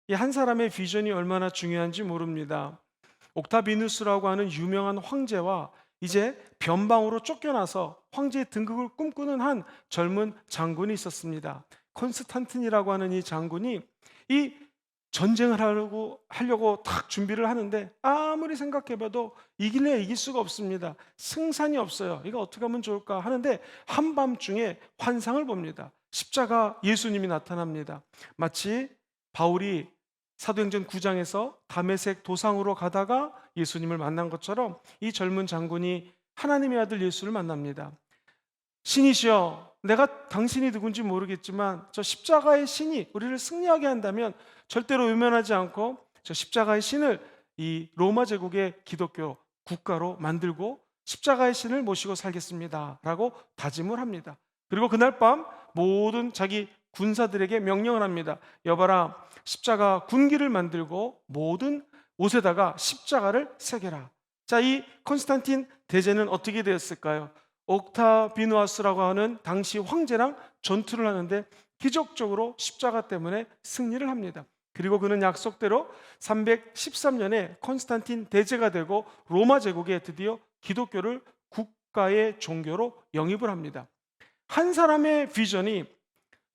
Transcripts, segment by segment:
이 한 사람의 비전이 얼마나 중요한지 모릅니다. 옥타비누스라고 하는 유명한 황제와 이제 변방으로 쫓겨나서 황제의 등극을 꿈꾸는 한 젊은 장군이 있었습니다. 콘스탄틴이라고 하는 이 장군이 이 전쟁을 하려고 딱 준비를 하는데 아무리 생각해봐도 이길래 이길 수가 없습니다. 승산이 없어요. 이거 어떻게 하면 좋을까 하는데 한밤중에 환상을 봅니다. 십자가 예수님이 나타납니다. 마치 바울이 사도행전 9장에서 다메섹 도상으로 가다가 예수님을 만난 것처럼 이 젊은 장군이 하나님의 아들 예수를 만납니다. 신이시여, 내가 당신이 누군지 모르겠지만 저 십자가의 신이 우리를 승리하게 한다면 절대로 외면하지 않고 저 십자가의 신을 이 로마 제국의 기독교 국가로 만들고 십자가의 신을 모시고 살겠습니다 라고 다짐을 합니다. 그리고 그날 밤 모든 자기 군사들에게 명령을 합니다. 여봐라, 십자가 군기를 만들고 모든 옷에다가 십자가를 새겨라. 자, 이 콘스탄틴 대제는 어떻게 되었을까요? 옥타비누아스라고 하는 당시 황제랑 전투를 하는데 기적적으로 십자가 때문에 승리를 합니다. 그리고 그는 약속대로 313년에 콘스탄틴 대제가 되고 로마 제국에 드디어 기독교를 국가의 종교로 영입을 합니다. 한 사람의 비전이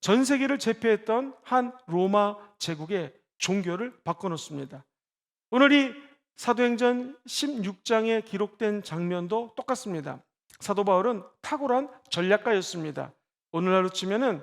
전 세계를 제패했던 한 로마 제국의 종교를 바꿔놓습니다. 오늘 이 사도행전 16장에 기록된 장면도 똑같습니다. 사도 바울은 탁월한 전략가였습니다. 오늘날로 치면은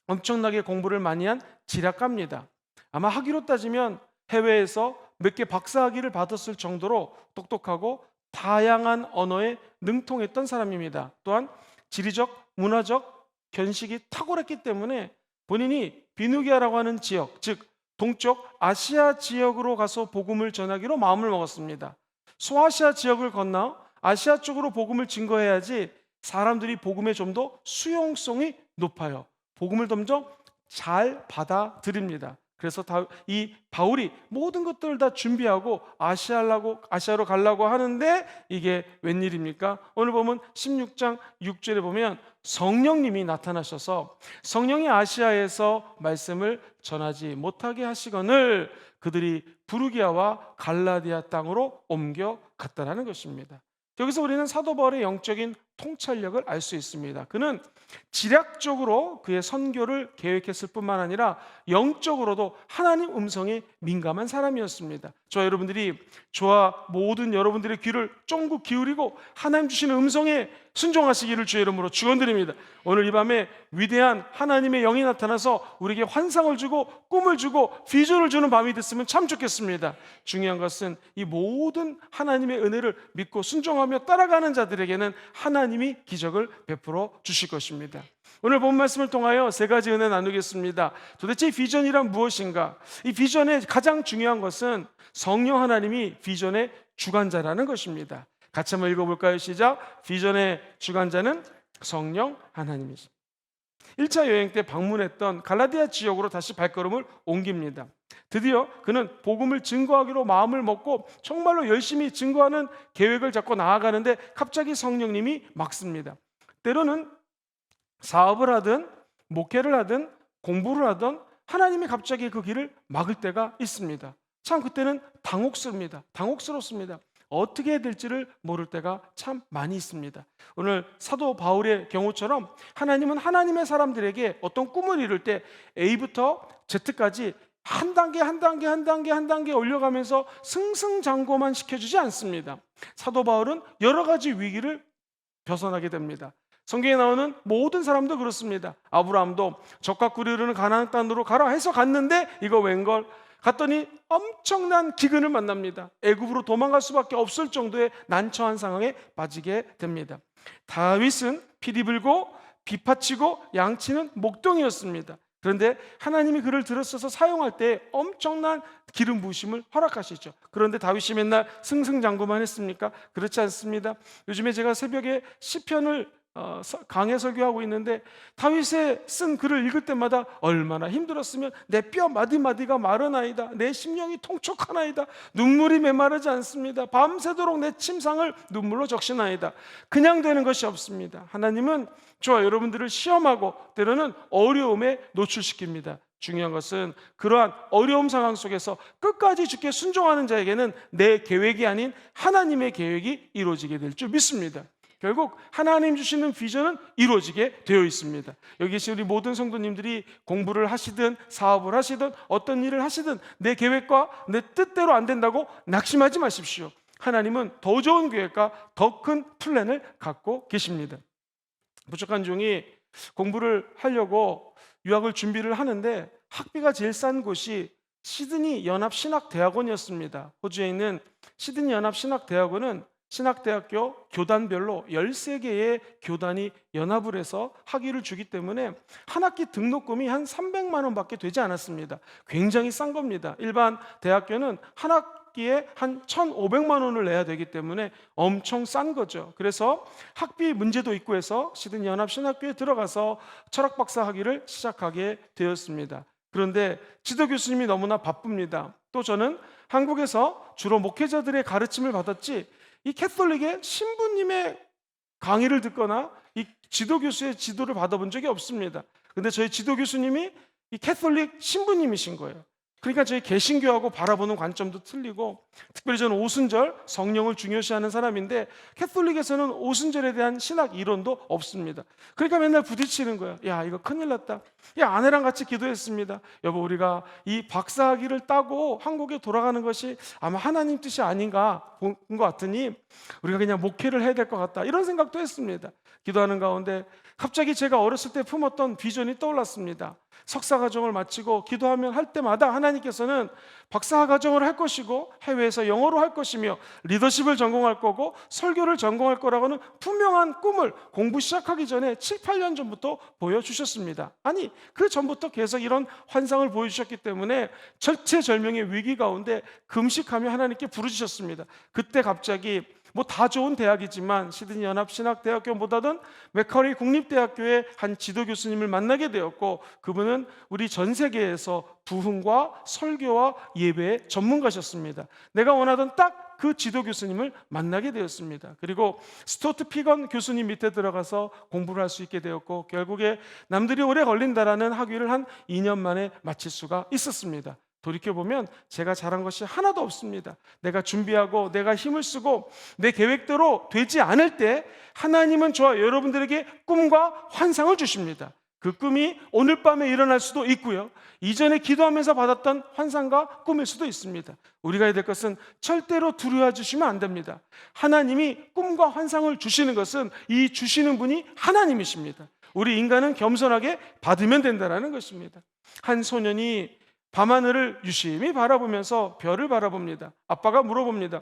엄청나게 공부를 많이 한 지략가입니다. 아마 학위로 따지면 해외에서 몇 개 박사학위를 받았을 정도로 똑똑하고 다양한 언어에 능통했던 사람입니다. 또한 지리적, 문화적 견식이 탁월했기 때문에 본인이 비누기아라고 하는 지역, 즉 동쪽 아시아 지역으로 가서 복음을 전하기로 마음을 먹었습니다. 소아시아 지역을 건너 아시아 쪽으로 복음을 증거해야지 사람들이 복음에 좀 더 수용성이 높아요. 복음을 좀 더 잘 받아들입니다. 그래서 이 바울이 모든 것들을 다 준비하고 아시아로 가려고 하는데 이게 웬일입니까? 오늘 보면 16장 6절에 보면 성령님이 나타나셔서 성령이 아시아에서 말씀을 전하지 못하게 하시거늘 그들이 부르기아와 갈라디아 땅으로 옮겨갔다라는 것입니다. 여기서 우리는 사도 바울의 영적인 통찰력을 알 수 있습니다. 그는 지략적으로 그의 선교를 계획했을 뿐만 아니라 영적으로도 하나님 음성에 민감한 사람이었습니다. 저와 모든 여러분들의 귀를 쫑긋 기울이고 하나님 주시는 음성에 순종하시기를 주의 이름으로 축원드립니다. 오늘 이 밤에 위대한 하나님의 영이 나타나서 우리에게 환상을 주고 꿈을 주고 비전을 주는 밤이 됐으면 참 좋겠습니다. 중요한 것은 이 모든 하나님의 은혜를 믿고 순종하며 따라가는 자들에게는 하나님이 기적을 베풀어 주실 것입니다. 오늘 본 말씀을 통하여 세 가지 은혜 나누겠습니다. 도대체 이 비전이란 무엇인가? 이 비전의 가장 중요한 것은 성령 하나님이 비전의 주관자라는 것입니다. 같이 한번 읽어볼까요? 시작. 비전의 주관자는 성령 하나님이십니다. 1차 여행 때 방문했던 갈라디아 지역으로 다시 발걸음을 옮깁니다. 드디어 그는 복음을 증거하기로 마음을 먹고 정말로 열심히 증거하는 계획을 잡고 나아가는데 갑자기 성령님이 막습니다. 때로는 사업을 하든 목회를 하든 공부를 하든 하나님이 갑자기 그 길을 막을 때가 있습니다. 참 그때는 당혹스럽습니다. 어떻게 해야 될지를 모를 때가 참 많이 있습니다. 오늘 사도 바울의 경우처럼 하나님은 하나님의 사람들에게 어떤 꿈을 이룰 때 A부터 Z까지 한 단계 올려가면서 승승장구만 시켜주지 않습니다. 사도 바울은 여러 가지 위기를 벗어나게 됩니다. 성경에 나오는 모든 사람도 그렇습니다. 아브라함도 적과 꿀이 흐르는 가나안 땅으로 가라 해서 갔는데 이거 웬걸? 갔더니 엄청난 기근을 만납니다. 애굽으로 도망갈 수밖에 없을 정도의 난처한 상황에 빠지게 됩니다. 다윗은 피리 불고 비파치고 양치는 목동이었습니다. 그런데 하나님이 그를 들어서서 사용할 때 엄청난 기름 부으심을 허락하시죠. 그런데 다윗이 맨날 승승장구만 했습니까? 그렇지 않습니다. 요즘에 제가 새벽에 시편을 강해 설교하고 있는데 다윗의 쓴 글을 읽을 때마다 얼마나 힘들었으면 내 뼈 마디마디가 마르나이다, 내 심령이 통촉하나이다, 눈물이 메마르지 않습니다. 밤새도록 내 침상을 눈물로 적시나이다. 그냥 되는 것이 없습니다. 하나님은 저와 여러분들을 시험하고 때로는 어려움에 노출시킵니다. 중요한 것은 그러한 어려움 상황 속에서 끝까지 주께 순종하는 자에게는 내 계획이 아닌 하나님의 계획이 이루어지게 될 줄 믿습니다. 결국 하나님 주시는 비전은 이루어지게 되어 있습니다. 여기 계신 우리 모든 성도님들이 공부를 하시든 사업을 하시든 어떤 일을 하시든 내 계획과 내 뜻대로 안 된다고 낙심하지 마십시오. 하나님은 더 좋은 계획과 더 큰 플랜을 갖고 계십니다. 부족한 종이 공부를 하려고 유학을 준비를 하는데 학비가 제일 싼 곳이 시드니 연합신학대학원이었습니다. 호주에 있는 시드니 연합신학대학원은 신학대학교 교단별로 13개의 교단이 연합을 해서 학위를 주기 때문에 한 학기 등록금이 한 300만 원밖에 되지 않았습니다. 굉장히 싼 겁니다. 일반 대학교는 한 학기에 한 1,500만 원을 내야 되기 때문에 엄청 싼 거죠. 그래서 학비 문제도 있고 해서 시드니 연합신학교에 들어가서 철학박사 학위를 시작하게 되었습니다. 그런데 지도 교수님이 너무나 바쁩니다. 또 저는 한국에서 주로 목회자들의 가르침을 받았지 이 캐톨릭의 신부님의 강의를 듣거나 이 지도 교수의 지도를 받아본 적이 없습니다. 근데 저희 지도 교수님이 이 캐톨릭 신부님이신 거예요. 그러니까 저희 개신교하고 바라보는 관점도 틀리고, 특별히 저는 오순절 성령을 중요시하는 사람인데 캐톨릭에서는 오순절에 대한 신학 이론도 없습니다. 그러니까 맨날 부딪히는 거예요. 야, 이거 큰일 났다. 야, 아내랑 같이 기도했습니다. 여보, 우리가 이 박사학위를 따고 한국에 돌아가는 것이 아마 하나님 뜻이 아닌가 본 것 같으니 우리가 그냥 목회를 해야 될 것 같다, 이런 생각도 했습니다. 기도하는 가운데 갑자기 제가 어렸을 때 품었던 비전이 떠올랐습니다. 석사과정을 마치고 기도하면 할 때마다 하나님께서는 박사과정을 할 것이고 해외에서 영어로 할 것이며 리더십을 전공할 거고 설교를 전공할 거라고는 분명한 꿈을 공부 시작하기 전에 7, 8년 전부터 보여주셨습니다. 아니, 그 전부터 계속 이런 환상을 보여주셨기 때문에 절체절명의 위기 가운데 금식하며 하나님께 부르짖었습니다. 그때 갑자기 뭐 다 좋은 대학이지만 시드니 연합신학대학교보다는 맥커리 국립대학교의 한 지도 교수님을 만나게 되었고, 그분은 우리 전 세계에서 부흥과 설교와 예배의 전문가셨습니다. 내가 원하던 딱 그 지도 교수님을 만나게 되었습니다. 그리고 스토트 피건 교수님 밑에 들어가서 공부를 할 수 있게 되었고, 결국에 남들이 오래 걸린다라는 학위를 한 2년 만에 마칠 수가 있었습니다. 돌이켜보면 제가 잘한 것이 하나도 없습니다. 내가 준비하고 내가 힘을 쓰고 내 계획대로 되지 않을 때 하나님은 저와 여러분들에게 꿈과 환상을 주십니다. 그 꿈이 오늘 밤에 일어날 수도 있고요, 이전에 기도하면서 받았던 환상과 꿈일 수도 있습니다. 우리가 해야 될 것은 절대로 두려워 주시면 안 됩니다. 하나님이 꿈과 환상을 주시는 것은 이 주시는 분이 하나님이십니다. 우리 인간은 겸손하게 받으면 된다는 것입니다. 한 소년이 밤하늘을 유심히 바라보면서 별을 바라봅니다. 아빠가 물어봅니다.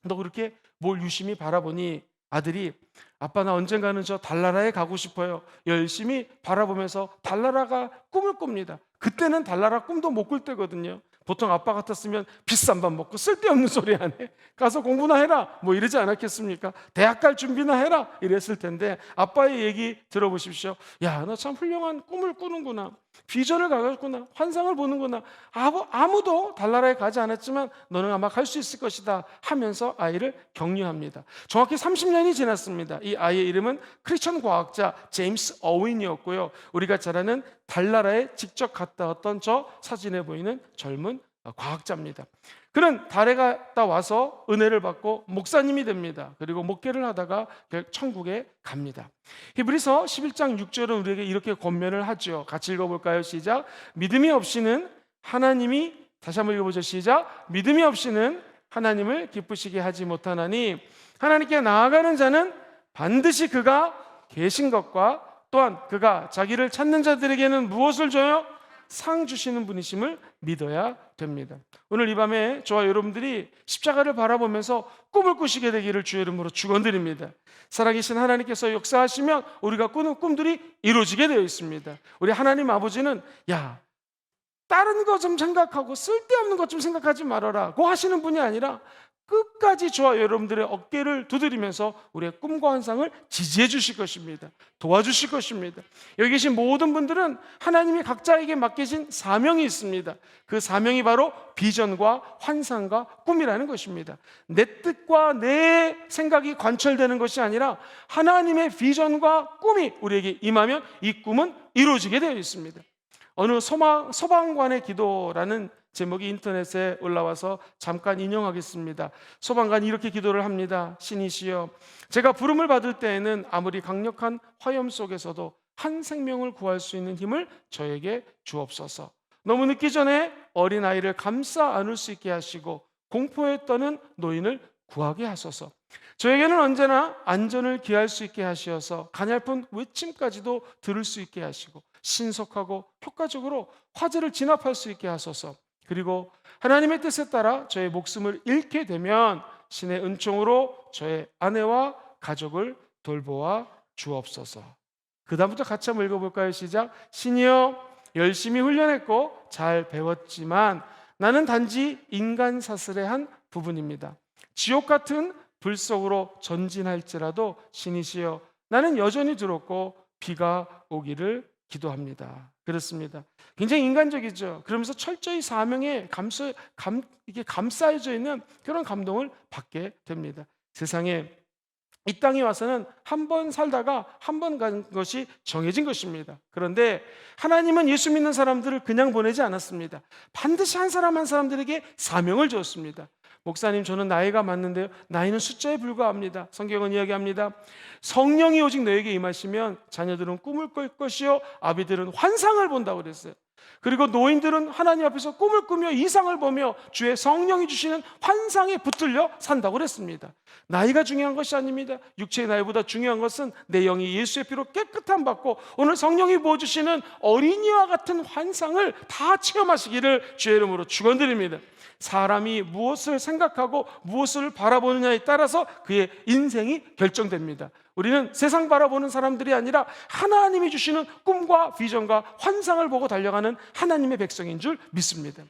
너 그렇게 뭘 유심히 바라보니? 아들이, 아빠 나 언젠가는 저 달나라에 가고 싶어요. 열심히 바라보면서 달나라가 꿈을 꿉니다. 그때는 달나라 꿈도 못 꿀 때거든요. 보통 아빠 같았으면 비싼 밥 먹고 쓸데없는 소리 안 해. 가서 공부나 해라 뭐 이러지 않았겠습니까? 대학 갈 준비나 해라 이랬을 텐데, 아빠의 얘기 들어보십시오. 야, 너 참 훌륭한 꿈을 꾸는구나. 비전을 가졌구나. 환상을 보는구나. 아무도 달나라에 가지 않았지만 너는 아마 갈 수 있을 것이다 하면서 아이를 격려합니다. 정확히 30년이 지났습니다. 이 아이의 이름은 크리스천 과학자 제임스 어윈이었고요, 우리가 잘 아는 달나라에 직접 갔다 왔던 저 사진에 보이는 젊은 과학자입니다. 그는 달에 갔다 와서 은혜를 받고 목사님이 됩니다. 그리고 목회를 하다가 천국에 갑니다. 히브리서 11장 6절은 우리에게 이렇게 권면을 하죠. 같이 읽어볼까요? 시작. 믿음이 없이는 하나님이, 다시 한번 읽어보죠. 시작. 믿음이 없이는 하나님을 기쁘시게 하지 못하나니 하나님께 나아가는 자는 반드시 그가 계신 것과 또한 그가 자기를 찾는 자들에게는 무엇을 줘요? 상 주시는 분이심을 믿어야 됩니다. 오늘 이 밤에 저와 여러분들이 십자가를 바라보면서 꿈을 꾸시게 되기를 주의 이름으로 축원드립니다. 살아계신 하나님께서 역사하시면 우리가 꾸는 꿈들이 이루어지게 되어 있습니다. 우리 하나님 아버지는 야, 다른 거 좀 생각하고 쓸데없는 것 좀 생각하지 말아라 고 하시는 분이 아니라 끝까지 저와 여러분들의 어깨를 두드리면서 우리의 꿈과 환상을 지지해 주실 것입니다. 도와주실 것입니다. 여기 계신 모든 분들은 하나님이 각자에게 맡기신 사명이 있습니다. 그 사명이 바로 비전과 환상과 꿈이라는 것입니다. 내 뜻과 내 생각이 관철되는 것이 아니라 하나님의 비전과 꿈이 우리에게 임하면 이 꿈은 이루어지게 되어 있습니다. 어느 소방관의 기도라는 제목이 인터넷에 올라와서 잠깐 인용하겠습니다. 소방관이 이렇게 기도를 합니다. 신이시여, 제가 부름을 받을 때에는 아무리 강력한 화염 속에서도 한 생명을 구할 수 있는 힘을 저에게 주옵소서. 너무 늦기 전에 어린아이를 감싸 안을 수 있게 하시고 공포에 떠는 노인을 구하게 하소서. 저에게는 언제나 안전을 기할 수 있게 하시어서 가냘픈 외침까지도 들을 수 있게 하시고 신속하고 효과적으로 화재를 진압할 수 있게 하소서. 그리고 하나님의 뜻에 따라 저의 목숨을 잃게 되면 신의 은총으로 저의 아내와 가족을 돌보아 주옵소서. 그 다음부터 같이 한번 읽어볼까요? 시작. 신이여, 열심히 훈련했고 잘 배웠지만 나는 단지 인간 사슬의 한 부분입니다. 지옥 같은 불 속으로 전진할지라도 신이시여, 나는 여전히 두렵고 비가 오기를 기도합니다. 그렇습니다. 굉장히 인간적이죠. 그러면서 철저히 사명에 이게 감싸여져 있는 그런 감동을 받게 됩니다. 세상에 이 땅에 와서는 한 번 살다가 한 번 가는 것이 정해진 것입니다. 그런데 하나님은 예수 믿는 사람들을 그냥 보내지 않았습니다. 반드시 한 사람 한 사람들에게 사명을 주었습니다. 목사님, 저는 나이가 많는데요, 나이는 숫자에 불과합니다. 성경은 이야기합니다. 성령이 오직 너에게 임하시면 자녀들은 꿈을 꿀 것이요 아비들은 환상을 본다고 그랬어요. 그리고 노인들은 하나님 앞에서 꿈을 꾸며 이상을 보며 주의 성령이 주시는 환상에 붙들려 산다고 그랬습니다. 나이가 중요한 것이 아닙니다. 육체의 나이보다 중요한 것은 내 영이 예수의 피로 깨끗함 받고 오늘 성령이 부어주시는 어린이와 같은 환상을 다 체험하시기를 주의 이름으로 축원드립니다. 사람이 무엇을 생각하고 무엇을 바라보느냐에 따라서 그의 인생이 결정됩니다. 우리는 세상 바라보는 사람들이 아니라 하나님이 주시는 꿈과 비전과 환상을 보고 달려가는 하나님의 백성인 줄 믿습니다.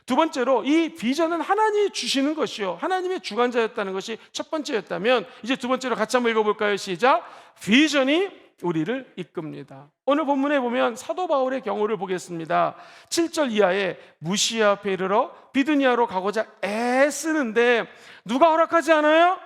두 번째로, 이 비전은 하나님이 주시는 것이요 하나님의 주관자였다는 것이 첫 번째였다면, 이제 두 번째로 같이 한번 읽어볼까요? 시작. 비전이 우리를 이끕니다. 오늘 본문에 보면 사도 바울의 경우를 보겠습니다. 7절 이하에 무시아 앞에 이르러 비두니아로 가고자 애쓰는데 누가 허락하지 않아요?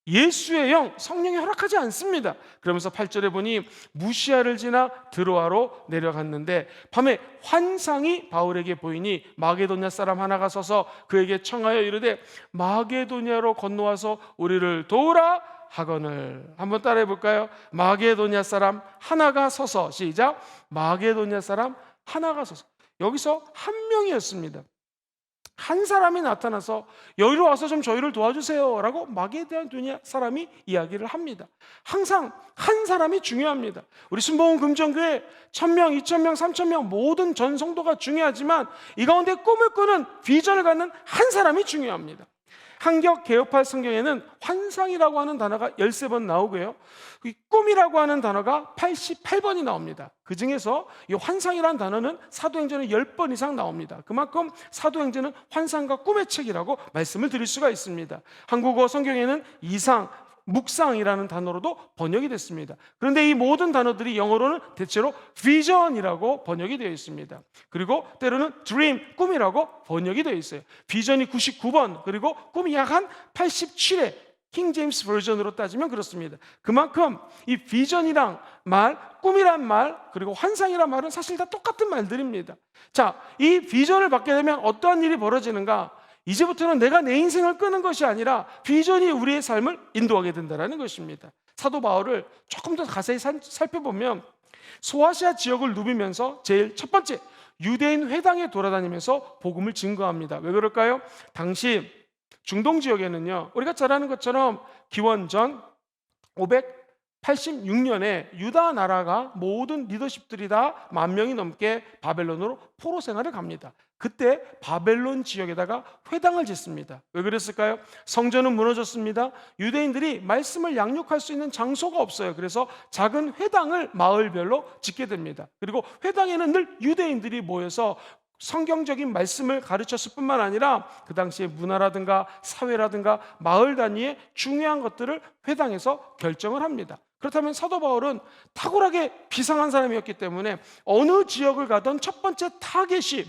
예수의 영, 성령이 허락하지 않습니다. 그러면서 8절에 보니 무시아를 지나 드로아로 내려갔는데 밤에 환상이 바울에게 보이니 마게도냐 사람 하나가 서서 그에게 청하여 이르되 마게도냐로 건너와서 우리를 도우라 하거늘. 한번 따라해 볼까요? 마게도냐 사람 하나가 서서. 시작. 마게도냐 사람 하나가 서서. 여기서 한 명이었습니다. 한 사람이 나타나서 여기로 와서 좀 저희를 도와주세요 라고 마게도냐 사람이 이야기를 합니다. 항상 한 사람이 중요합니다. 우리 순복음 금정교회 1000명, 2000명, 3000명 모든 전성도가 중요하지만 이 가운데 꿈을 꾸는 비전을 갖는 한 사람이 중요합니다. 한격 개혁파 성경에는 환상이라고 하는 단어가 13번 나오고요, 꿈이라고 하는 단어가 88번이 나옵니다. 그 중에서 이 환상이라는 단어는 사도행전에 10번 이상 나옵니다. 그만큼 사도행전은 환상과 꿈의 책이라고 말씀을 드릴 수가 있습니다. 한국어 성경에는 이상, 묵상이라는 단어로도 번역이 됐습니다. 그런데 이 모든 단어들이 영어로는 대체로 비전이라고 번역이 되어 있습니다. 그리고 때로는 dream, 꿈이라고 번역이 되어 있어요. 비전이 99번, 그리고 꿈이 약 한 87회, 킹 제임스 버전으로 따지면 그렇습니다. 그만큼 이 비전이란 말, 꿈이란 말, 그리고 환상이란 말은 사실 다 똑같은 말들입니다. 자, 이 비전을 받게 되면 어떠한 일이 벌어지는가? 이제부터는 내가 내 인생을 끄는 것이 아니라 비전이 우리의 삶을 인도하게 된다는 것입니다. 사도 바울을 조금 더 자세히 살펴보면 소아시아 지역을 누비면서 제일 첫 번째, 유대인 회당에 돌아다니면서 복음을 증거합니다. 왜 그럴까요? 당시 중동 지역에는요, 우리가 잘 아는 것처럼 기원전 586년에 유다 나라가 모든 리더십들이 다 10,000명이 넘게 바벨론으로 포로 생활을 갑니다. 그때 바벨론 지역에다가 회당을 짓습니다. 왜 그랬을까요? 성전은 무너졌습니다. 유대인들이 말씀을 양육할 수 있는 장소가 없어요. 그래서 작은 회당을 마을별로 짓게 됩니다. 그리고 회당에는 늘 유대인들이 모여서 성경적인 말씀을 가르쳤을 뿐만 아니라 그 당시에 문화라든가 사회라든가 마을 단위의 중요한 것들을 회당에서 결정을 합니다. 그렇다면 사도 바울은 탁월하게 비상한 사람이었기 때문에 어느 지역을 가던 첫 번째 타겟이,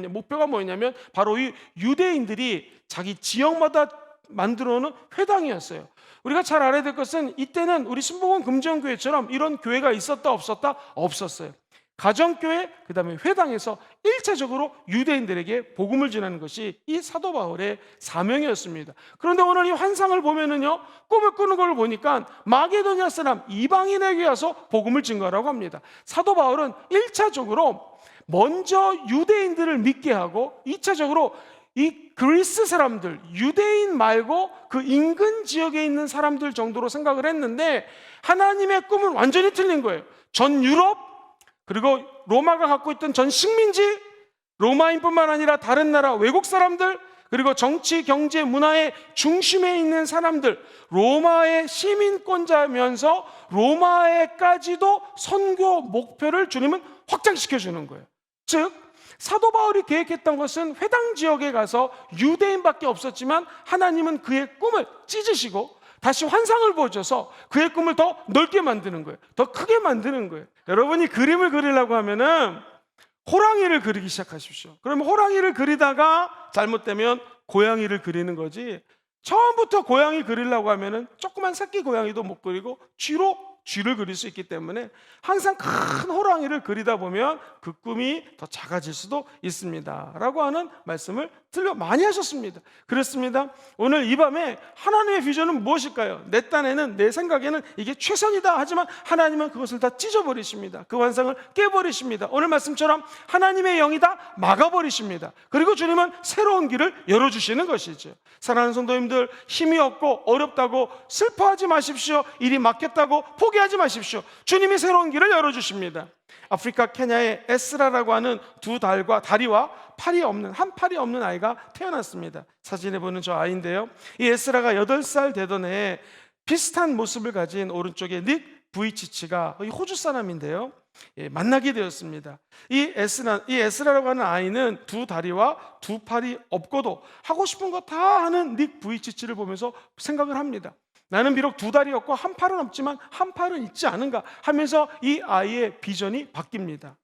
목표가 뭐였냐면 바로 이 유대인들이 자기 지역마다 만들어 놓은 회당이었어요. 우리가 잘 알아야 될 것은 이때는 우리 순복음 금정교회처럼 이런 교회가 있었다 없었다? 없었어요. 가정교회, 그 다음에 회당에서 1차적으로 유대인들에게 복음을 전하는 것이 이 사도 바울의 사명이었습니다. 그런데 오늘 이 환상을 보면은요, 꿈을 꾸는 걸 보니까 마게도냐 사람 이방인에게 와서 복음을 증거하라고 합니다. 사도 바울은 1차적으로 먼저 유대인들을 믿게 하고 2차적으로 이 그리스 사람들, 유대인 말고 그 인근 지역에 있는 사람들 정도로 생각을 했는데 하나님의 꿈은 완전히 틀린 거예요. 전 유럽, 그리고 로마가 갖고 있던 전 식민지, 로마인뿐만 아니라 다른 나라 외국 사람들, 그리고 정치, 경제, 문화의 중심에 있는 사람들, 로마의 시민권자면서 로마에까지도 선교 목표를 주님은 확장시켜 주는 거예요. 즉 사도 바울이 계획했던 것은 회당 지역에 가서 유대인밖에 없었지만 하나님은 그의 꿈을 찢으시고 다시 환상을 보여줘서 그의 꿈을 더 넓게 만드는 거예요. 더 크게 만드는 거예요. 여러분이 그림을 그리려고 하면은 호랑이를 그리기 시작하십시오. 그러면 호랑이를 그리다가 잘못되면 고양이를 그리는 거지, 처음부터 고양이 그리려고 하면은 조그만 새끼 고양이도 못 그리고 쥐를 그릴 수 있기 때문에 항상 큰 호랑이를 그리다 보면 그 꿈이 더 작아질 수도 있습니다 라고 하는 말씀을 많이 하셨습니다. 그렇습니다. 오늘 이 밤에 하나님의 비전은 무엇일까요? 내 딴에는, 내 생각에는 이게 최선이다 하지만 하나님은 그것을 다 찢어버리십니다. 그 환상을 깨버리십니다. 오늘 말씀처럼 하나님의 영이 다 막아버리십니다. 그리고 주님은 새로운 길을 열어주시는 것이죠. 사랑하는 성도님들, 힘이 없고 어렵다고 슬퍼하지 마십시오. 일이 막혔다고 포기하지 마십시오. 주님이 새로운 길을 열어주십니다. 아프리카 케냐에 에스라라고 하는 두 다리와 한 팔이 없는 아이가 태어났습니다. 사진에 보는 저 아이인데요, 이 에스라가 8살 되던 해에 비슷한 모습을 가진 오른쪽에 닉 부이치치가 호주 사람인데요, 만나게 되었습니다. 이 에스라라고 하는 아이는 두 다리와 두 팔이 없고도 하고 싶은 거 다 하는 닉 부이치치를 보면서 생각을 합니다. 나는 비록 두 다리 없고 한 팔은 없지만 한 팔은 있지 않은가 하면서 이 아이의 비전이 바뀝니다.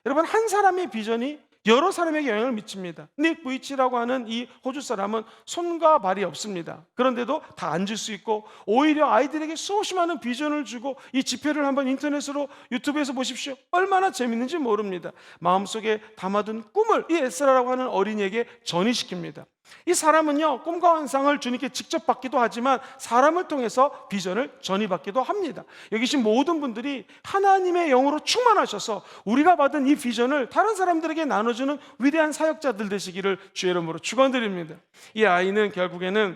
여러분, 한 사람의 비전이 여러 사람에게 영향을 미칩니다. 닉 부이치라고 하는 이 호주 사람은 손과 발이 없습니다. 그런데도 다 앉을 수 있고 오히려 아이들에게 수없이 많은 비전을 주고, 이 집회를 한번 인터넷으로 유튜브에서 보십시오. 얼마나 재밌는지 모릅니다. 마음속에 담아둔 꿈을 이 에스라라고 하는 어린이에게 전이시킵니다. 이 사람은요, 꿈과 환상을 주님께 직접 받기도 하지만 사람을 통해서 비전을 전이받기도 합니다. 여기 계신 모든 분들이 하나님의 영으로 충만하셔서 우리가 받은 이 비전을 다른 사람들에게 나눠주는 위대한 사역자들 되시기를 주의 이름으로 축원드립니다. 이 아이는 결국에는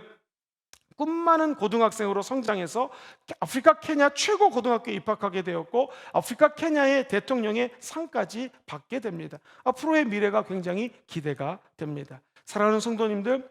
꿈 많은 고등학생으로 성장해서 아프리카 케냐 최고 고등학교에 입학하게 되었고 아프리카 케냐의 대통령의 상까지 받게 됩니다. 앞으로의 미래가 굉장히 기대가 됩니다. 사랑하는 성도님들,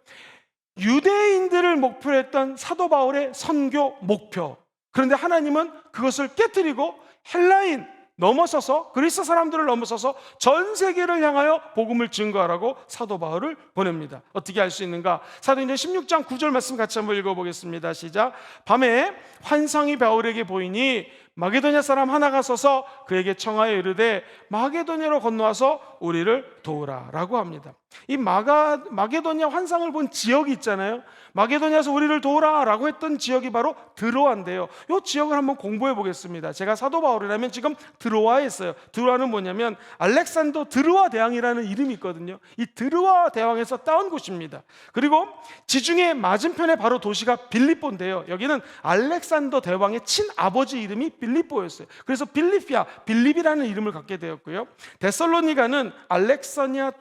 유대인들을 목표로 했던 사도 바울의 선교 목표, 그런데 하나님은 그것을 깨뜨리고 헬라인 넘어서서, 그리스 사람들을 넘어서서 전 세계를 향하여 복음을 증거하라고 사도 바울을 보냅니다. 어떻게 할 수 있는가? 사도행전 16장 9절 말씀 같이 한번 읽어보겠습니다. 시작. 밤에 환상이 바울에게 보이니 마게도냐 사람 하나가 서서 그에게 청하여 이르되 마게도냐로 건너와서 우리를 도우라 라고 합니다. 이 마게도냐 환상을 본 지역이 있잖아요. 마게도냐에서 우리를 도우라 라고 했던 지역이 바로 드로아인데요, 이 지역을 한번 공부해 보겠습니다. 제가 사도 바울이라면 지금 드로아에 있어요. 드로아는 뭐냐면 알렉산더 드로아 대왕이라는 이름이 있거든요. 이 드로아 대왕에서 따온 곳입니다. 그리고 지중해 맞은편에 바로 도시가 빌립보인데요, 여기는 알렉산더 대왕의 친아버지 이름이 빌립보였어요. 그래서 빌립이라는 이름을 갖게 되었고요. 데살로니가는 알렉사니아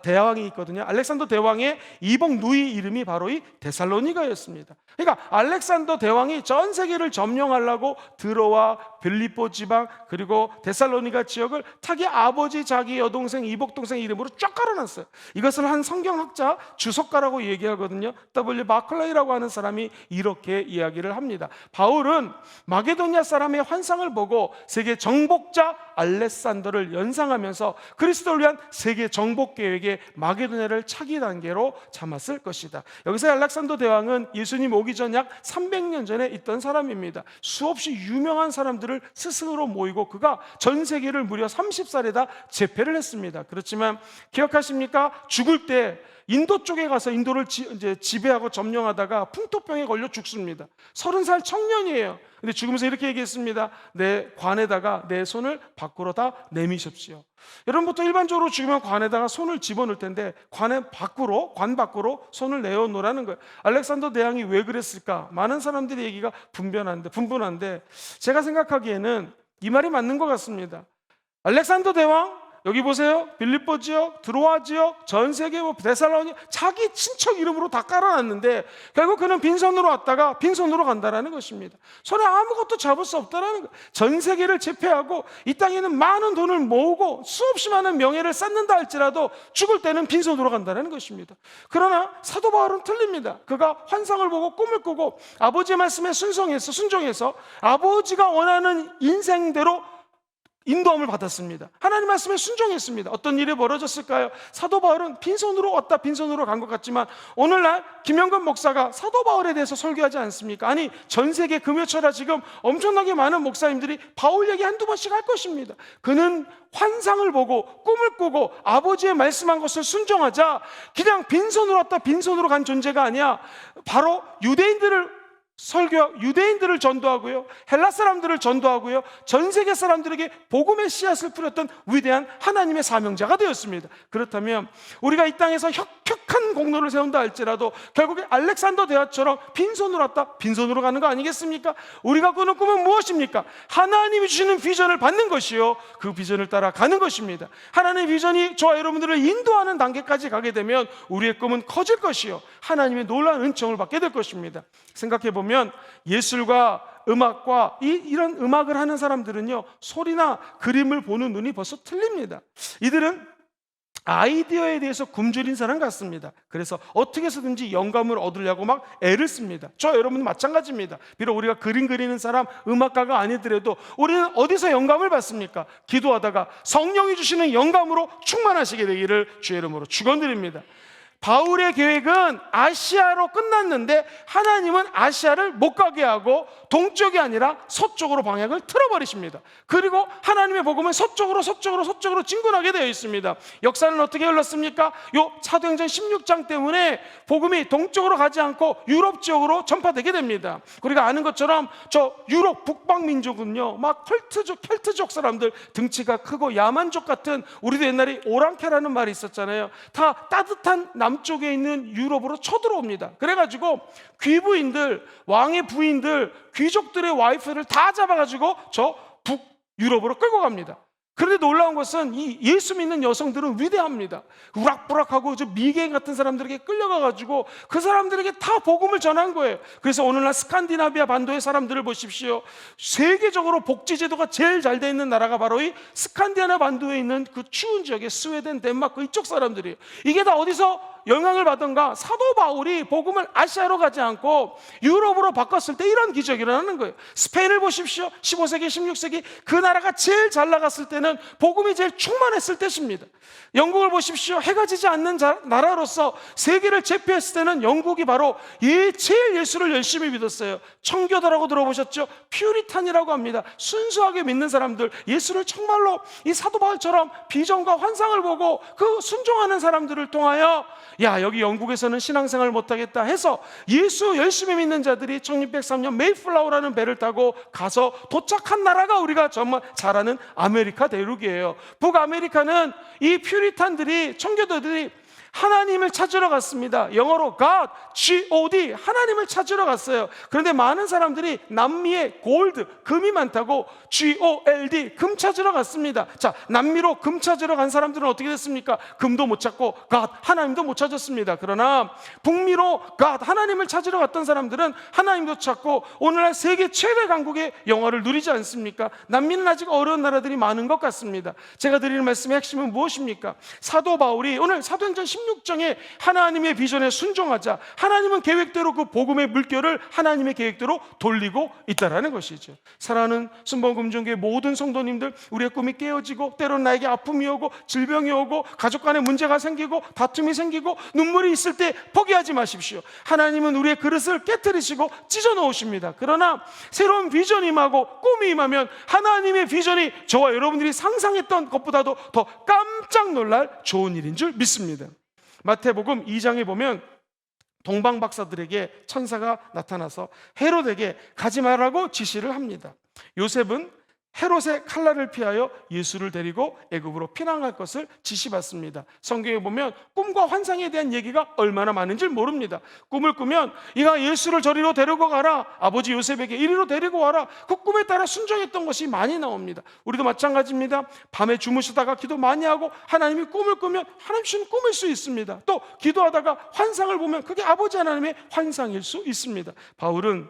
대왕이 있거든요. 알렉산더 대왕의 이복 누이 이름이 바로 이 데살로니가였습니다. 그러니까 알렉산더 대왕이 전 세계를 점령하려고 드로아, 빌립보 지방 그리고 데살로니가 지역을 자기 아버지, 자기 여동생, 이복 동생 이름으로 쫙 깔아놨어요. 이것을 한 성경학자, 주석가라고 얘기하거든요. W. 마클레이라고 하는 사람이 이렇게 이야기를 합니다. 바울은 마게도냐 사람의 환상을 보고 세계 정복자 알렉산더를 연상하면서 그리스도를 위한 세계 정복 계획의 마게도냐를 차기 단계로 삼았을 것이다. 여기서 알렉산더 대왕은 예수님 오기 전 약 300년 전에 있던 사람입니다. 수없이 유명한 사람들을 스승으로 모이고 그가 전 세계를 무려 30살에다 제패를 했습니다. 그렇지만 기억하십니까? 죽을 때 인도 쪽에 가서 인도를 이제 지배하고 점령하다가 풍토병에 걸려 죽습니다. 30살 청년이에요. 근데 죽으면서 이렇게 얘기했습니다. 내 관에다가 내 손을 밖으로 다 내미십시오. 여러분, 보통 일반적으로 죽으면 관에다가 손을 집어넣을 텐데 관 밖으로 손을 내어놓으라는 거예요. 알렉산더 대왕이 왜 그랬을까? 많은 사람들의 얘기가 분분한데 제가 생각하기에는 이 말이 맞는 것 같습니다. 알렉산더 대왕, 여기 보세요. 빌립보 지역, 드로아 지역, 전 세계 데살로니 자기 친척 이름으로 다 깔아놨는데 결국 그는 빈손으로 왔다가 빈손으로 간다라는 것입니다. 손에 아무것도 잡을 수 없다라는 거예요. 전 세계를 제패하고 이 땅에는 많은 돈을 모으고 수없이 많은 명예를 쌓는다 할지라도 죽을 때는 빈손으로 간다라는 것입니다. 그러나 사도 바울은 틀립니다. 그가 환상을 보고 꿈을 꾸고 아버지의 말씀에 순종해서 아버지가 원하는 인생대로 인도함을 받았습니다. 하나님 말씀에 순종했습니다. 어떤 일이 벌어졌을까요? 사도 바울은 빈손으로 왔다 빈손으로 간 것 같지만 오늘날 김영건 목사가 사도 바울에 대해서 설교하지 않습니까? 아니, 전 세계 금요철야 지금 엄청나게 많은 목사님들이 바울 얘기 한두 번씩 할 것입니다. 그는 환상을 보고 꿈을 꾸고 아버지의 말씀한 것을 순종하자 그냥 빈손으로 왔다 빈손으로 간 존재가 아니야. 바로 유대인들을 전도하고요, 헬라 사람들을 전도하고요, 전 세계 사람들에게 복음의 씨앗을 뿌렸던 위대한 하나님의 사명자가 되었습니다. 그렇다면 우리가 이 땅에서 혁혁한 공로를 세운다 할지라도 결국에 알렉산더 대왕처럼 빈손으로 왔다 빈손으로 가는 거 아니겠습니까? 우리가 꾸는 꿈은 무엇입니까? 하나님이 주시는 비전을 받는 것이요, 그 비전을 따라 가는 것입니다. 하나님의 비전이 저와 여러분들을 인도하는 단계까지 가게 되면 우리의 꿈은 커질 것이요, 하나님의 놀라운 은총을 받게 될 것입니다. 생각해보면 예술과 음악과 이런 음악을 하는 사람들은요, 소리나 그림을 보는 눈이 벌써 틀립니다. 이들은 아이디어에 대해서 굶주린 사람 같습니다. 그래서 어떻게 해서든지 영감을 얻으려고 막 애를 씁니다. 저 여러분 마찬가지입니다. 비록 우리가 그림 그리는 사람, 음악가가 아니더라도 우리는 어디서 영감을 받습니까? 기도하다가 성령이 주시는 영감으로 충만하시게 되기를 주의 이름으로 축원드립니다. 바울의 계획은 아시아로 끝났는데 하나님은 아시아를 못 가게 하고 동쪽이 아니라 서쪽으로 방향을 틀어버리십니다. 그리고 하나님의 복음은 서쪽으로 진군하게 되어 있습니다. 역사는 어떻게 흘렀습니까? 요 사도행전 16장 때문에 복음이 동쪽으로 가지 않고 유럽 지역으로 전파되게 됩니다. 우리가 아는 것처럼 저 유럽 북방 민족은요, 막 켈트족 사람들, 등치가 크고 야만족 같은, 우리도 옛날에 오랑캐라는 말이 있었잖아요. 다 따뜻한 남쪽에 있는 유럽으로 쳐들어옵니다. 그래가지고 귀부인들, 왕의 부인들, 귀족들의 와이프를 다 잡아가지고 저 북유럽으로 끌고 갑니다. 그런데 놀라운 것은 이 예수 믿는 여성들은 위대합니다. 우락부락하고 저 미개인 같은 사람들에게 끌려가가지고 그 사람들에게 다 복음을 전한 거예요. 그래서 오늘날 스칸디나비아 반도의 사람들을 보십시오. 세계적으로 복지제도가 제일 잘 돼 있는 나라가 바로 이 스칸디나비아 반도에 있는 그 추운 지역의 스웨덴, 덴마크 이쪽 사람들이에요. 이게 다 어디서 영향을 받은가? 사도 바울이 복음을 아시아로 가지 않고 유럽으로 바꿨을 때 이런 기적이 일어나는 거예요. 스페인을 보십시오. 15세기, 16세기 그 나라가 제일 잘 나갔을 때는 복음이 제일 충만했을 때입니다. 영국을 보십시오. 해가 지지 않는 나라로서 세계를 제패했을 때는 영국이 바로 제일 예수를 열심히 믿었어요. 청교도라고 들어보셨죠? 퓨리탄이라고 합니다. 순수하게 믿는 사람들, 예수를 정말로 이 사도 바울처럼 비전과 환상을 보고 그 순종하는 사람들을 통하여 야, 여기 영국에서는 신앙생활 못하겠다 해서 예수 열심히 믿는 자들이 1603년 메이플라워라는 배를 타고 가서 도착한 나라가 우리가 정말 잘 아는 아메리카 대륙이에요. 북아메리카는 이 퓨리탄들이, 청교도들이 하나님을 찾으러 갔습니다. 영어로 God, G-O-D, 하나님을 찾으러 갔어요. 그런데 많은 사람들이 남미에 골드, 금이 많다고 G-O-L-D, 금 찾으러 갔습니다. 자, 남미로 금 찾으러 간 사람들은 어떻게 됐습니까? 금도 못 찾고 God, 하나님도 못 찾았습니다. 그러나 북미로 God, 하나님을 찾으러 갔던 사람들은 하나님도 찾고 오늘날 세계 최대 강국의 영화를 누리지 않습니까? 남미는 아직 어려운 나라들이 많은 것 같습니다. 제가 드리는 말씀의 핵심은 무엇입니까? 사도 바울이 오늘 사도행전 16장에 하나님의 비전에 순종하자 하나님은 계획대로 그 복음의 물결을 하나님의 계획대로 돌리고 있다는 것이죠. 사랑하는 순복음종교의 모든 성도님들, 우리의 꿈이 깨어지고 때로는 나에게 아픔이 오고 질병이 오고 가족 간에 문제가 생기고 다툼이 생기고 눈물이 있을 때 포기하지 마십시오. 하나님은 우리의 그릇을 깨트리시고 찢어 놓으십니다. 그러나 새로운 비전이 임하고 꿈이 임하면 하나님의 비전이 저와 여러분들이 상상했던 것보다도 더 깜짝 놀랄 좋은 일인 줄 믿습니다. 마태복음 2장에 보면 동방 박사들에게 천사가 나타나서 헤롯에게 가지 말라고 지시를 합니다. 요셉은 헤롯의 칼날을 피하여 예수를 데리고 애굽으로 피난할 것을 지시받습니다. 성경에 보면 꿈과 환상에 대한 얘기가 얼마나 많은지 모릅니다. 꿈을 꾸면 이가 예수를 저리로 데리고 가라, 아버지 요셉에게 이리로 데리고 와라, 그 꿈에 따라 순종했던 것이 많이 나옵니다. 우리도 마찬가지입니다. 밤에 주무시다가 기도 많이 하고 하나님이 꿈을 꾸면 하나님 주신 꿈일 수 있습니다. 또 기도하다가 환상을 보면 그게 아버지 하나님의 환상일 수 있습니다. 바울은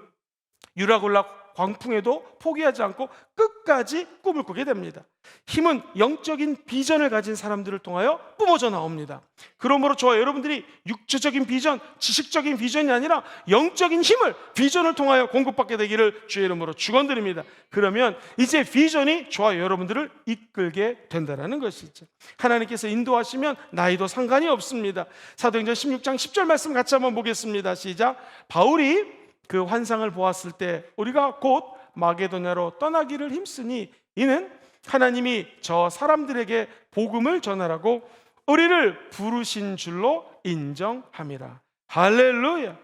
유라굴라 광풍에도 포기하지 않고 끝까지 꿈을 꾸게 됩니다. 힘은 영적인 비전을 가진 사람들을 통하여 뿜어져 나옵니다. 그러므로 저와 여러분들이 육체적인 비전, 지식적인 비전이 아니라 영적인 힘을, 비전을 통하여 공급받게 되기를 주의 이름으로 축원드립니다. 그러면 이제 비전이 저와 여러분들을 이끌게 된다는 것이죠. 하나님께서 인도하시면 나이도 상관이 없습니다. 사도행전 16장 10절 말씀 같이 한번 보겠습니다. 시작. 바울이 그 환상을 보았을 때 우리가 곧 마게도냐로 떠나기를 힘쓰니 이는 하나님이 저 사람들에게 복음을 전하라고 우리를 부르신 줄로 인정함이라. 할렐루야.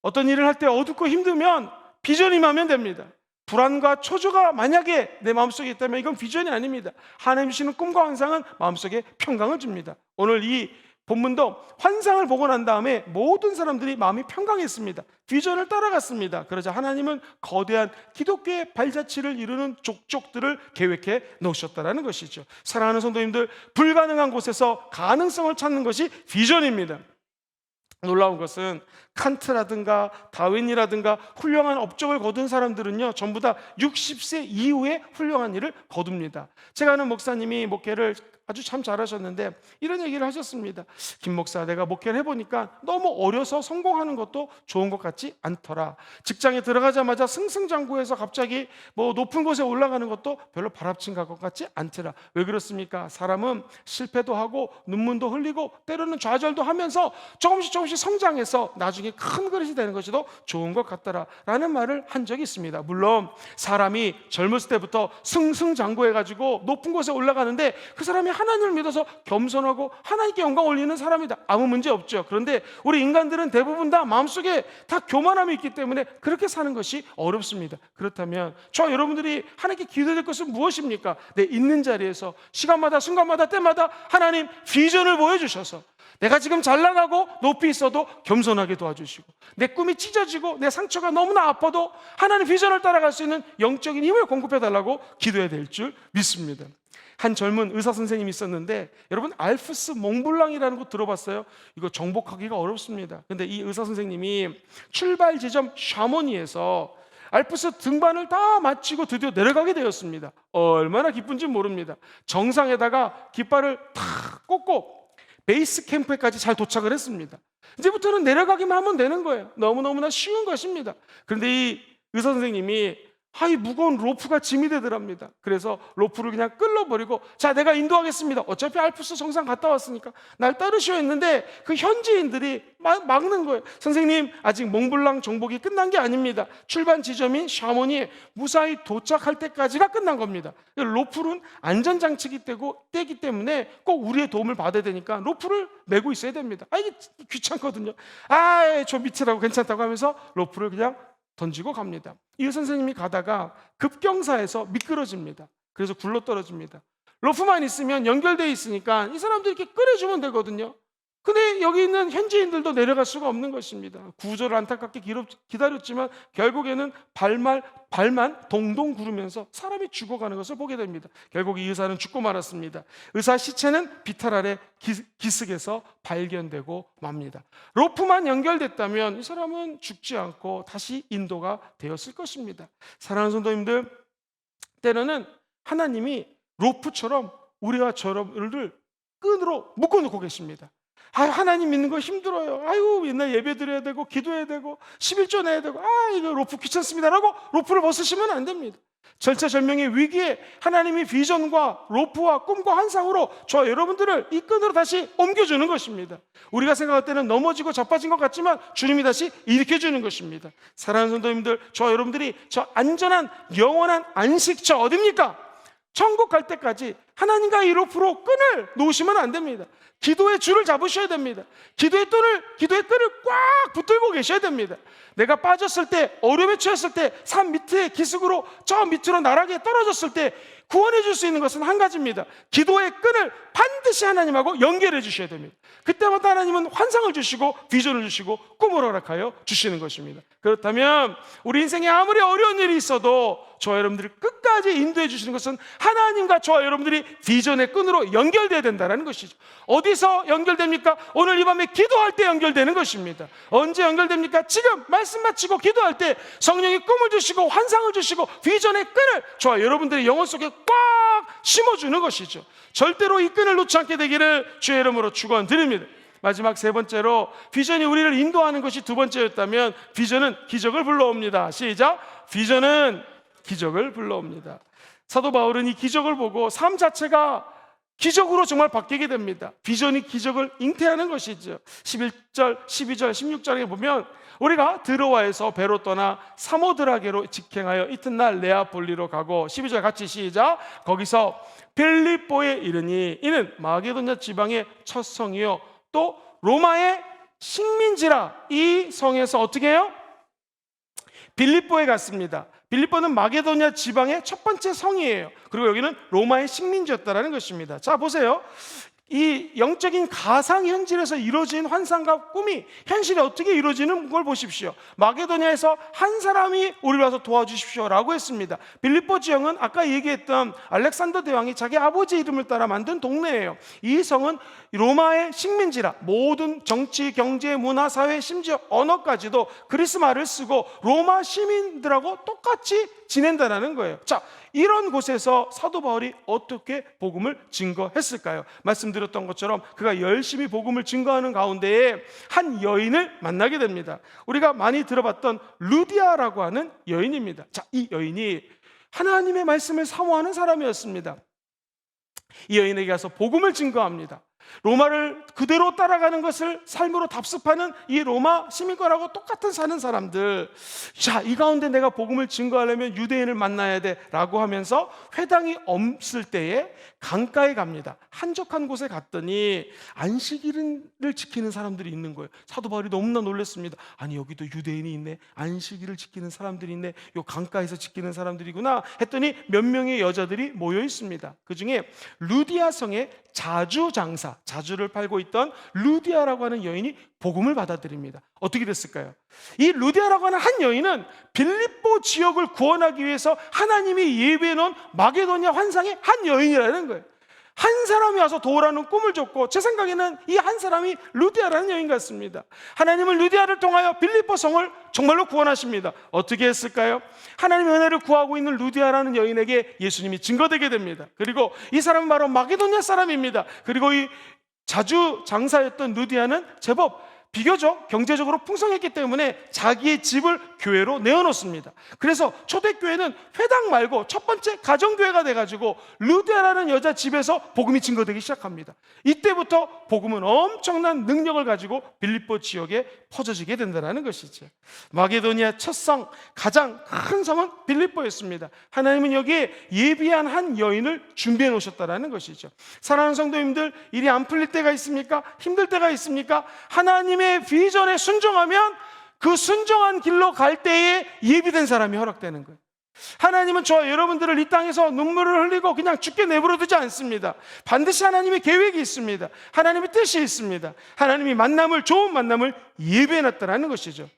어떤 일을 할 때 어둡고 힘들면 비전이 임하면 됩니다. 불안과 초조가 만약에 내 마음속에 있다면 이건 비전이 아닙니다. 하나님 주시는 꿈과 환상은 마음속에 평강을 줍니다. 오늘 이 본문도 환상을 보고 난 다음에 모든 사람들이 마음이 평강했습니다. 비전을 따라갔습니다. 그러자 하나님은 거대한 기독교의 발자취를 이루는 족족들을 계획해 놓으셨다는 것이죠. 사랑하는 성도님들, 불가능한 곳에서 가능성을 찾는 것이 비전입니다. 놀라운 것은 칸트라든가 다윈이라든가 훌륭한 업적을 거둔 사람들은요, 전부 다 60세 이후에 훌륭한 일을 거둡니다. 제가 아는 목사님이 목회를 아주 참 잘하셨는데 이런 얘기를 하셨습니다. 김 목사, 내가 목회를 해보니까 너무 어려서 성공하는 것도 좋은 것 같지 않더라. 직장에 들어가자마자 승승장구해서 갑자기 뭐 높은 곳에 올라가는 것도 별로 바람친 것 같지 않더라. 왜 그렇습니까? 사람은 실패도 하고 눈물도 흘리고 때로는 좌절도 하면서 조금씩 성장해서 나중에 큰 그릇이 되는 것이 더 좋은 것 같더라 라는 말을 한 적이 있습니다. 물론 사람이 젊었을 때부터 승승장구해가지고 높은 곳에 올라가는데 그 사람이 하나님을 믿어서 겸손하고 하나님께 영광 올리는 사람이다. 아무 문제 없죠. 그런데 우리 인간들은 대부분 다 마음속에 다 교만함이 있기 때문에 그렇게 사는 것이 어렵습니다. 그렇다면 저와 여러분들이 하나님께 기도될 것은 무엇입니까? 내 있는 자리에서 시간마다 순간마다 때마다 하나님 비전을 보여주셔서 내가 지금 잘 나가고 높이 있어도 겸손하게 도와주시고, 내 꿈이 찢어지고 내 상처가 너무나 아파도 하나님 비전을 따라갈 수 있는 영적인 힘을 공급해달라고 기도해야 될 줄 믿습니다. 한 젊은 의사 선생님이 있었는데, 여러분 알프스 몽블랑이라는 곳 들어봤어요? 이거 정복하기가 어렵습니다. 근데 이 의사 선생님이 출발 지점 샤모니에서 알프스 등반을 다 마치고 드디어 내려가게 되었습니다. 얼마나 기쁜지 모릅니다. 정상에다가 깃발을 탁 꽂고 베이스 캠프에까지 잘 도착을 했습니다. 이제부터는 내려가기만 하면 되는 거예요. 너무너무나 쉬운 것입니다. 그런데 이 의사 선생님이 이 무거운 로프가 짐이 되더랍니다. 그래서 로프를 그냥 끌어버리고, 자, 내가 인도하겠습니다. 어차피 알프스 정상 갔다 왔으니까 날 따르시오 했는데 그 현지인들이 막는 거예요. 선생님, 아직 몽블랑 정복이 끝난 게 아닙니다. 출발 지점인 샤모니에 무사히 도착할 때까지가 끝난 겁니다. 로프는 안전장치기 떼기 때문에 꼭 우리의 도움을 받아야 되니까 로프를 메고 있어야 됩니다. 이게 귀찮거든요. 저 밑이라고 괜찮다고 하면서 로프를 그냥 던지고 갑니다. 이 선생님이 가다가 급경사에서 미끄러집니다. 그래서 굴러떨어집니다. 로프만 있으면 연결되어 있으니까 이 사람들이 이렇게 끌어주면 되거든요. 근데 여기 있는 현지인들도 내려갈 수가 없는 것입니다. 구조를 안타깝게 기다렸지만 결국에는 발만 동동 구르면서 사람이 죽어가는 것을 보게 됩니다. 결국 이 의사는 죽고 말았습니다. 의사 시체는 비탈 아래 기슭에서 발견되고 맙니다. 로프만 연결됐다면 이 사람은 죽지 않고 다시 인도가 되었을 것입니다. 사랑하는 성도님들, 때로는 하나님이 로프처럼 우리와 저를 끈으로 묶어놓고 계십니다. 하나님 믿는 거 힘들어요. 맨날 예배 드려야 되고 기도해야 되고 11조 내야 되고 이거 로프 귀찮습니다 라고 로프를 벗으시면 안 됩니다. 절체절명의 위기에 하나님이 비전과 로프와 꿈과 환상으로 저와 여러분들을 이 끈으로 다시 옮겨주는 것입니다. 우리가 생각할 때는 넘어지고 자빠진 것 같지만 주님이 다시 일으켜주는 것입니다. 사랑하는 성도님들, 저와 여러분들이 저 안전한 영원한 안식처 어디입니까? 천국 갈 때까지 하나님과 1% 끈을 놓으시면 안 됩니다. 기도의 줄을 잡으셔야 됩니다. 기도의 끈을 꽉 붙들고 계셔야 됩니다. 내가 빠졌을 때, 어려움에 처했을 때, 산 밑에 기슭으로 저 밑으로 나락에 떨어졌을 때 구원해 줄 수 있는 것은 한 가지입니다. 기도의 끈을 반드시 하나님하고 연결해 주셔야 됩니다. 그때마다 하나님은 환상을 주시고 비전을 주시고 꿈을 허락하여 주시는 것입니다. 그렇다면 우리 인생에 아무리 어려운 일이 있어도 저와 여러분들이 끝까지 인도해 주시는 것은 하나님과 저와 여러분들이 비전의 끈으로 연결되어야 된다는 것이죠. 어디서 연결됩니까? 오늘 이 밤에 기도할 때 연결되는 것입니다. 언제 연결됩니까? 지금 말씀 마치고 기도할 때 성령이 꿈을 주시고 환상을 주시고 비전의 끈을 저와 여러분들의 영혼 속에 꽉 심어주는 것이죠. 절대로 이 끈을 놓지 않게 되기를 주의 이름으로 축원드립니다. 마지막 세 번째로, 비전이 우리를 인도하는 것이 두 번째였다면 비전은 기적을 불러옵니다. 시작. 비전은 기적을 불러옵니다. 사도 바울은 이 기적을 보고 삶 자체가 기적으로 정말 바뀌게 됩니다. 비전이 기적을 잉태하는 것이죠. 11절, 12절, 16절에 보면 우리가 드로아에서 배로 떠나 사모드라게로 직행하여 이튿날 네아폴리로 가고, 12절 같이 시작. 거기서 빌립보에 이르니 이는 마게도냐 지방의 첫 성이요 또 로마의 식민지라. 이 성에서 어떻게 해요? 빌립보에 갔습니다. 빌립보는 마게도냐 지방의 첫 번째 성이에요. 그리고 여기는 로마의 식민지였다는 것입니다. 자, 보세요. 이 영적인 가상현실에서 이루어진 환상과 꿈이 현실에 어떻게 이루어지는 걸 보십시오. 마게도냐에서 한 사람이 우리를 와서 도와주십시오 라고 했습니다. 빌립보 지역은 아까 얘기했던 알렉산더 대왕이 자기 아버지 이름을 따라 만든 동네예요. 이 성은 로마의 식민지라 모든 정치, 경제, 문화, 사회, 심지어 언어까지도 그리스 말을 쓰고 로마 시민들하고 똑같이 지낸다는 거예요. 자, 이런 곳에서 사도 바울이 어떻게 복음을 증거했을까요? 말씀드렸던 것처럼 그가 열심히 복음을 증거하는 가운데에 한 여인을 만나게 됩니다. 우리가 많이 들어봤던 루디아라고 하는 여인입니다. 자, 이 여인이 하나님의 말씀을 사모하는 사람이었습니다. 이 여인에게 가서 복음을 증거합니다. 로마를 그대로 따라가는 것을 삶으로 답습하는 이 로마 시민권하고 똑같은 사는 사람들, 자, 이 가운데 내가 복음을 증거하려면 유대인을 만나야 돼 라고 하면서 회당이 없을 때에 강가에 갑니다. 한적한 곳에 갔더니 안식일을 지키는 사람들이 있는 거예요. 사도 바울이 너무나 놀랐습니다. 아니, 여기도 유대인이 있네, 안식일을 지키는 사람들이 있네, 요 강가에서 지키는 사람들이구나 했더니 몇 명의 여자들이 모여 있습니다. 그 중에 루디아 성의 자주장사, 자주를 팔고 있던 루디아라고 하는 여인이 복음을 받아들입니다. 어떻게 됐을까요? 이 루디아라고 하는 한 여인은 빌립보 지역을 구원하기 위해서 하나님이 예비해 놓은 마게도냐 환상의 한 여인이라는 거예요. 한 사람이 와서 도우라는 꿈을 줬고, 제 생각에는 이 한 사람이 루디아라는 여인 같습니다. 하나님은 루디아를 통하여 빌립보 성을 정말로 구원하십니다. 어떻게 했을까요? 하나님의 은혜를 구하고 있는 루디아라는 여인에게 예수님이 증거되게 됩니다. 그리고 이 사람은 바로 마게도냐 사람입니다. 그리고 이 자주 장사였던 루디아는 제법 비교적 경제적으로 풍성했기 때문에 자기의 집을 교회로 내어놓습니다. 그래서 초대교회는 회당 말고 첫 번째 가정교회가 돼가지고 루디아라는 여자 집에서 복음이 증거되기 시작합니다. 이때부터 복음은 엄청난 능력을 가지고 빌립보 지역에 퍼져지게 된다는 것이죠. 마게도니아 첫 성, 가장 큰 성은 빌립보였습니다. 하나님은 여기에 예비한 한 여인을 준비해 놓으셨다는 것이죠. 사랑하는 성도님들, 일이 안 풀릴 때가 있습니까? 힘들 때가 있습니까? 하나님의 비전에 순종하면 그 순종한 길로 갈 때에 예비된 사람이 허락되는 거예요. 하나님은 저와 여러분들을 이 땅에서 눈물을 흘리고 그냥 죽게 내버려 두지 않습니다. 반드시 하나님의 계획이 있습니다. 하나님의 뜻이 있습니다. 하나님이 좋은 만남을 예비해놨다는 것이죠.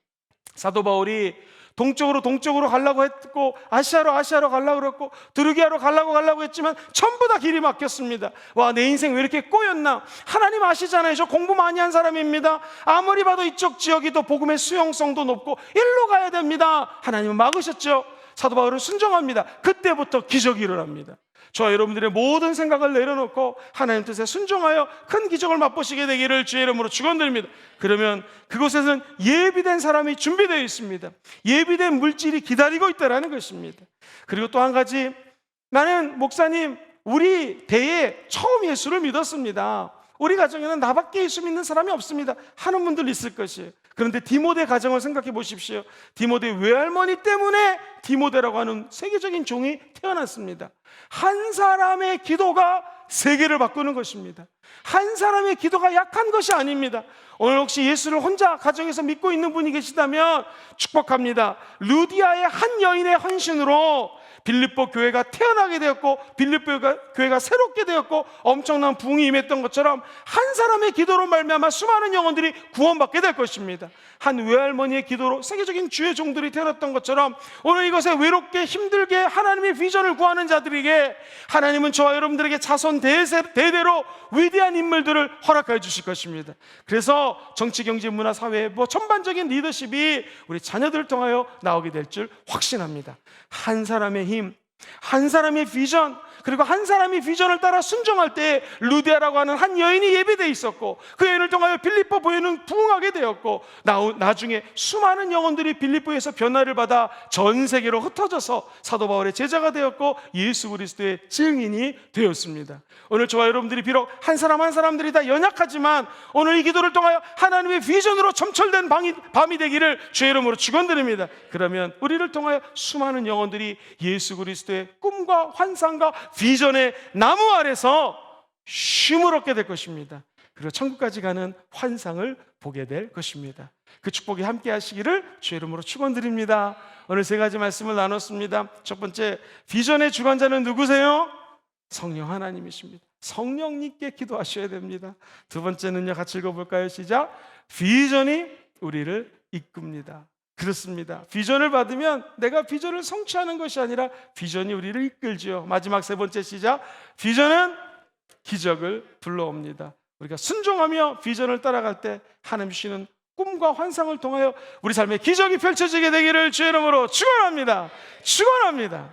사도 바울이 동쪽으로 가려고 했고, 아시아로 가려고 그랬고, 드루기아로 가려고 했지만 전부 다 길이 막혔습니다. 와, 내 인생 왜 이렇게 꼬였나? 하나님 아시잖아요. 저 공부 많이 한 사람입니다. 아무리 봐도 이쪽 지역이 더 복음의 수용성도 높고 일로 가야 됩니다. 하나님은 막으셨죠. 사도 바울은 순종합니다. 그때부터 기적이 일어납니다. 저와 여러분들의 모든 생각을 내려놓고 하나님 뜻에 순종하여 큰 기적을 맛보시게 되기를 주의 이름으로 축원드립니다. 그러면 그곳에서는 예비된 사람이 준비되어 있습니다. 예비된 물질이 기다리고 있다는 것입니다. 그리고 또 한 가지, 나는 목사님 우리 대에 처음 예수를 믿었습니다. 우리 가정에는 나밖에 예수 믿는 사람이 없습니다 하는 분들 있을 것이에요. 그런데 디모데 가정을 생각해 보십시오. 디모데 외할머니 때문에 디모데라고 하는 세계적인 종이 태어났습니다. 한 사람의 기도가 세계를 바꾸는 것입니다. 한 사람의 기도가 약한 것이 아닙니다. 오늘 혹시 예수를 혼자 가정에서 믿고 있는 분이 계시다면 축복합니다. 루디아의 한 여인의 헌신으로 빌립보 교회가 태어나게 되었고, 빌립보 교회가 새롭게 되었고, 엄청난 부흥이 임했던 것처럼 한 사람의 기도로 말미암아 수많은 영혼들이 구원받게 될 것입니다. 한 외할머니의 기도로 세계적인 주의 종들이 태어났던 것처럼 오늘 이것에 외롭게 힘들게 하나님의 비전을 구하는 자들에게 하나님은 저와 여러분들에게 자손 대대로 위대한 인물들을 허락해 주실 것입니다. 그래서 정치, 경제, 문화, 사회 전반적인 리더십이 우리 자녀들을 통하여 나오게 될 줄 확신합니다. 한 사람의 힘, 한 사람의 비전, 그리고 한 사람이 비전을 따라 순종할 때 루디아라고 하는 한 여인이 예배되어 있었고, 그 여인을 통하여 빌립보 교회는 부흥하게 되었고, 나중에 수많은 영혼들이 빌립보에서 변화를 받아 전 세계로 흩어져서 사도 바울의 제자가 되었고 예수 그리스도의 증인이 되었습니다. 오늘 저와 여러분들이 비록 한 사람 한 사람들이 다 연약하지만 오늘 이 기도를 통하여 하나님의 비전으로 점철된 밤이 되기를 주의 이름으로 축원드립니다. 그러면 우리를 통하여 수많은 영혼들이 예수 그리스도의 꿈과 환상과 비전의 나무 아래서 쉼을 얻게 될 것입니다. 그리고 천국까지 가는 환상을 보게 될 것입니다. 그 축복이 함께 하시기를 주의 이름으로 축원드립니다. 오늘 세 가지 말씀을 나눴습니다. 첫 번째, 비전의 주관자는 누구세요? 성령 하나님이십니다. 성령님께 기도하셔야 됩니다. 두 번째는요, 같이 읽어볼까요? 시작. 비전이 우리를 이끕니다. 그렇습니다. 비전을 받으면 내가 비전을 성취하는 것이 아니라 비전이 우리를 이끌지요. 마지막 세 번째 시작. 비전은 기적을 불러옵니다. 우리가 순종하며 비전을 따라갈 때 하나님 주시는 꿈과 환상을 통하여 우리 삶에 기적이 펼쳐지게 되기를 주의 이름으로 축원합니다. 축원합니다.